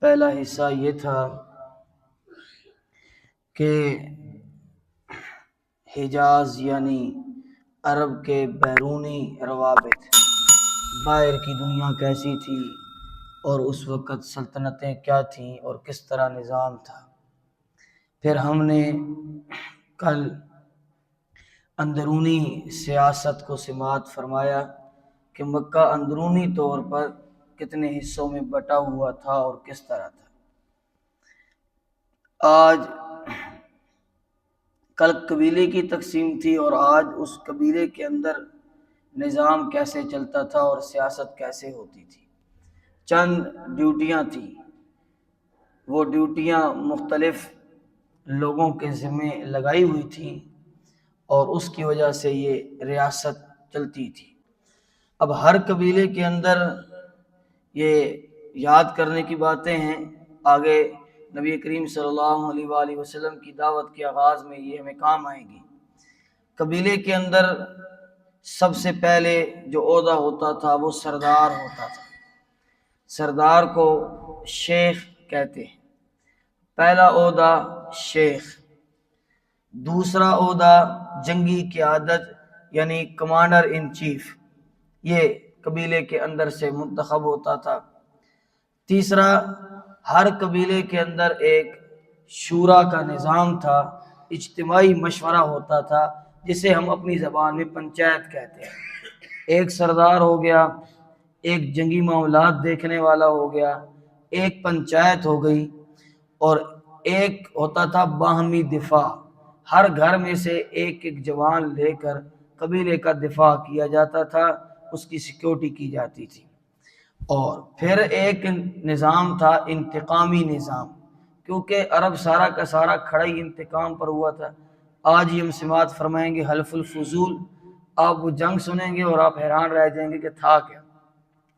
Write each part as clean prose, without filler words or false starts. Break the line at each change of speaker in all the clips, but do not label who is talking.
پہلا حصہ یہ تھا کہ حجاز یعنی عرب کے بیرونی روابط، باہر کی دنیا کیسی تھی اور اس وقت سلطنتیں کیا تھیں اور کس طرح نظام تھا۔ پھر ہم نے کل اندرونی سیاست کو سماعت فرمایا کہ مکہ اندرونی طور پر کتنے حصوں میں بٹا ہوا تھا اور کس طرح تھا۔ آج کل قبیلے کی تقسیم تھی اور آج اس قبیلے کے اندر نظام کیسے چلتا تھا اور سیاست کیسے ہوتی تھی۔ چند ڈیوٹیاں تھیں، وہ ڈیوٹیاں مختلف لوگوں کے ذمہ لگائی ہوئی تھیں اور اس کی وجہ سے یہ ریاست چلتی تھی۔ اب ہر قبیلے کے اندر یہ یاد کرنے کی باتیں ہیں، آگے نبی کریم صلی اللہ علیہ وآلہ وسلم کی دعوت کے آغاز میں یہ ہمیں کام آئیں گی۔ قبیلے کے اندر سب سے پہلے جو عہدہ ہوتا تھا وہ سردار ہوتا تھا۔ سردار کو شیخ کہتے ہیں۔ پہلا عہدہ شیخ، دوسرا عہدہ جنگی قیادت یعنی کمانڈر ان چیف، یہ قبیلے کے اندر سے منتخب ہوتا تھا۔ تیسرا، ہر قبیلے کے اندر ایک شورا کا نظام تھا، اجتماعی مشورہ ہوتا تھا جسے ہم اپنی زبان میں پنچایت کہتے ہیں۔ ایک سردار ہو گیا، ایک جنگی معاملات دیکھنے والا ہو گیا، ایک پنچایت ہو گئی، اور ایک ہوتا تھا باہمی دفاع۔ ہر گھر میں سے ایک ایک جوان لے کر قبیلے کا دفاع کیا جاتا تھا، اس کی سیکیورٹی کی جاتی تھی۔ اور پھر ایک نظام تھا انتقامی نظام، کیونکہ عرب سارا کا سارا کھڑا ہی انتقام پر ہوا تھا۔ آج ہی ہم سماعت فرمائیں گے حلف الفضول، آپ وہ جنگ سنیں گے اور آپ حیران رہ جائیں گے کہ تھا کیا۔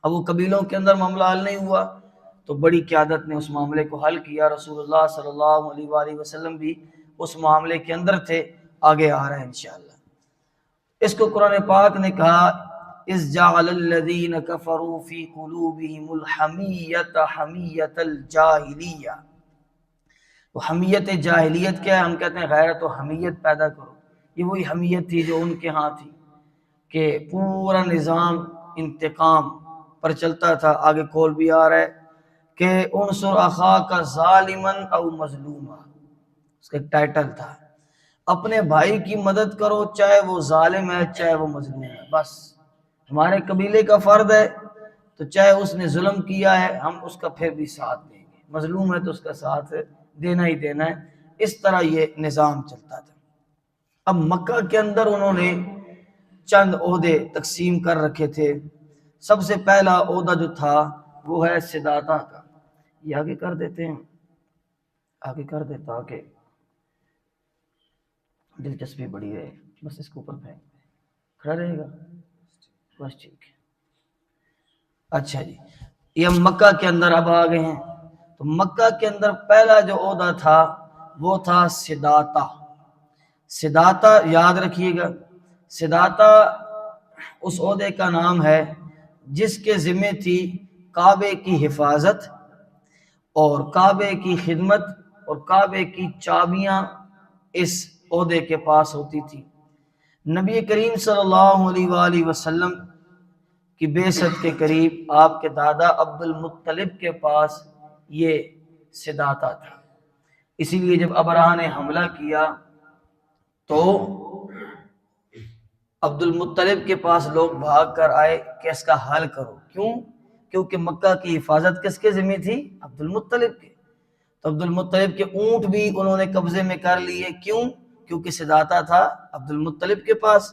اب وہ قبیلوں کے اندر معاملہ حل نہیں ہوا تو بڑی قیادت نے اس معاملے کو حل کیا۔ رسول اللہ صلی اللہ علیہ وآلہ وسلم بھی اس معاملے کے اندر تھے، آگے آ رہا ہے انشاءاللہ۔ اس کو قرآن پاک نے کہا اذ جعل الذین کفروا فی قلوبہم الحمیۃ حمیۃ الجاہلیہ۔ وہ حمیت جاہلیت کیا ہے؟ ہم کہتے ہیں غیرت و حمیت پیدا کرو، یہ وہی حمیت تھی جو ان کے ہاں تھی کہ پورا نظام انتقام پر چلتا تھا۔ آگے کول بھی آ رہا ہے کہ انصر اخاک ظالما او مظلوما، اس کا ایک ٹائٹل تھا، اپنے بھائی کی مدد کرو چاہے وہ ظالم ہے چاہے وہ مظلوم ہے۔ بس ہمارے قبیلے کا فرد ہے تو چاہے اس نے ظلم کیا ہے ہم اس کا پھر بھی ساتھ دیں گے، مظلوم ہے تو اس کا ساتھ دینا ہی دینا ہے۔ اس طرح یہ نظام چلتا تھا۔ اب مکہ کے اندر انہوں نے چند عہدے تقسیم کر رکھے تھے۔ سب سے پہلا عہدہ جو تھا وہ ہے صداتا کا۔ یہ آگے کر دیتے ہیں، آگے کر دیتا آگے دلچسپی بڑی رہے، بس اس کو اوپر پھینک کھڑا رہے گا، بس ٹھیک ہے۔ اچھا جی، یہ ہم مکہ کے اندر اب آ گئے ہیں۔ تو مکہ کے اندر پہلا جو عہدہ تھا وہ تھا صداتا۔ صداتا یاد رکھیے گا، صداتا اس عہدے کا نام ہے جس کے ذمہ تھی کعبے کی حفاظت اور کعبے کی خدمت، اور کعبے کی چابیاں اس عہدے کے پاس ہوتی تھی۔ نبی کریم صلی اللہ علیہ وآلہ وسلم کی بعثت کے قریب آپ کے دادا عبد المطلب کے پاس یہ صداتا تھا۔ اسی لیے جب ابرہہ نے حملہ کیا تو عبد المطلب کے پاس لوگ بھاگ کر آئے کہ اس کا حل کرو۔ کیوں؟ کیونکہ مکہ کی حفاظت کس کے ذمہ تھی؟ عبد المطلب کے۔ تو عبد المطلب کے اونٹ بھی انہوں نے قبضے میں کر لیے۔ کیوں؟ کیونکہ صداتا تھا عبد المطلب کے پاس۔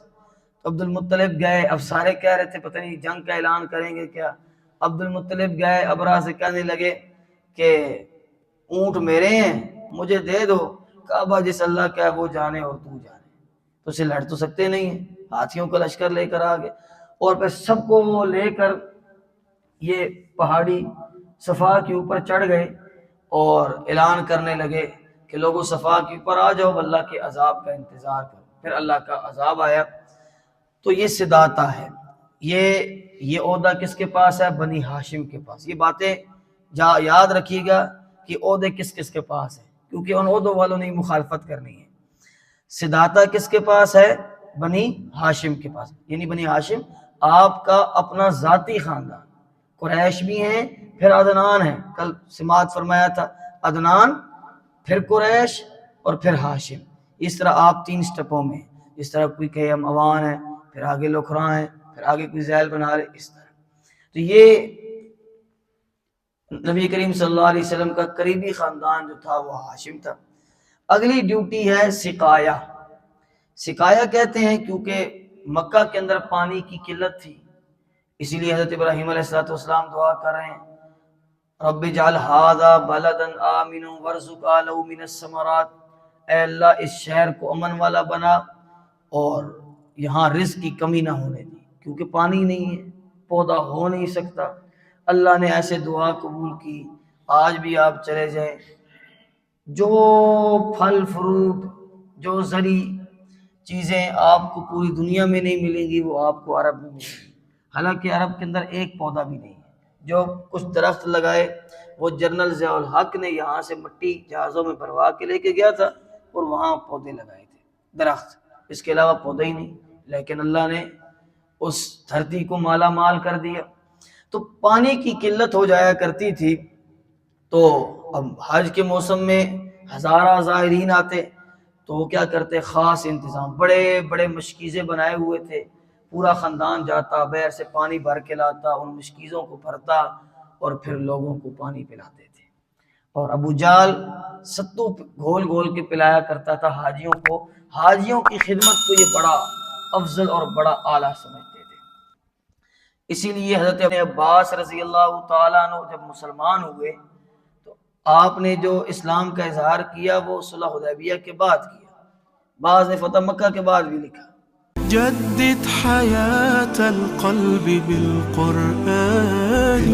تو عبد المطلب گئے، اب سارے کہہ رہے تھے پتہ نہیں جنگ کا اعلان کریں گے کیا۔ عبد المطلب گئے ابرہہ سے کہنے لگے کہ اونٹ میرے ہیں مجھے دے دو، کعبہ جس اللہ کا ہے وہ جانے اور تو جانے۔ تو اسے لڑ تو سکتے نہیں ہیں، ہاتھیوں کا لشکر لے کر آگے، اور پھر سب کو وہ لے کر یہ پہاڑی صفا کے اوپر چڑھ گئے اور اعلان کرنے لگے کہ لوگوں صفا کے اوپر آ جاؤ، اللہ کے عذاب کا انتظار کرو۔ پھر اللہ کا عذاب آیا۔ تو یہ صداتا ہے، یہ عہدہ کس کے پاس ہے؟ بنی ہاشم کے پاس۔ یہ باتیں یاد رکھیے گا کہ عہدے کس کس کے پاس ہیں، کیونکہ ان عہدوں والوں نے مخالفت کرنی ہے۔ صداقہ کس کے پاس ہے؟ بنی ہاشم کے پاس، یعنی بنی ہاشم آپ کا اپنا ذاتی خاندان، قریش بھی ہیں پھر عدنان ہیں، کل سماعت فرمایا تھا، عدنان پھر قریش اور پھر ہاشم، اس طرح آپ 3 سٹیپوں میں، جس طرح کوئی کہے ہم عوان ہیں، پھر آگے لوکھراں ہیں، پھر آگے کوئی ذیل بنا رہے، اس طرح۔ تو یہ نبی کریم صلی اللہ علیہ وسلم کا قریبی خاندان جو تھا وہ ہاشم تھا۔ اگلی ڈیوٹی ہے سقایا۔ سقایا کہتے ہیں کیونکہ مکہ کے اندر پانی کی قلت تھی، اسی لیے حضرت ابراہیم علیہ السلام دعا کر رہے ہیں، رب اجعل ھذا بلدا آمنا وارزق اہلہ من الثمرات، اے اللہ اس شہر کو امن والا بنا اور یہاں رزق کی کمی نہ ہونے دی، کیونکہ پانی نہیں ہے، پودا ہو نہیں سکتا۔ اللہ نے ایسے دعا قبول کی۔ آج بھی آپ چلے جائیں، جو پھل فروٹ، جو زرعی چیزیں آپ کو پوری دنیا میں نہیں ملیں گی وہ آپ کو عرب میں ملیں گی، حالانکہ عرب کے اندر ایک پودا بھی نہیں ہے۔ جو کچھ درخت لگائے وہ جنرل ضیاء الحق نے یہاں سے مٹی جہازوں میں بھروا کے لے کے گیا تھا اور وہاں پودے لگائے تھے، درخت، اس کے علاوہ پودا ہی نہیں، لیکن اللہ نے اس دھرتی کو مالا مال کر دیا۔ تو پانی کی قلت ہو جایا کرتی تھی، تو اب حج کے موسم میں ہزارہ زائرین آتے تو وہ کیا کرتے، خاص انتظام، بڑے بڑے مشکیزیں بنائے ہوئے تھے، پورا خاندان جاتا، بیر سے پانی بھر کے لاتا، ان مشکیزوں کو بھرتا اور پھر لوگوں کو پانی پلاتے تھے۔ اور ابو جال ستو گھول گھول کے پلایا کرتا تھا حاجیوں کو، حاجیوں کی خدمت کو یہ بڑا افضل اور بڑا اعلیٰ سمجھتے تھے۔ اسی لیے حضرت عباس رضی اللہ تعالیٰ عنہ جب مسلمان ہوئے تو آپ نے جو اسلام کا اظہار کیا وہ صلح حدیبیہ کے بعد کیا، بعض نے فتح مکہ کے بعد بھی لکھا۔
جدد حياة القلب بالقرآن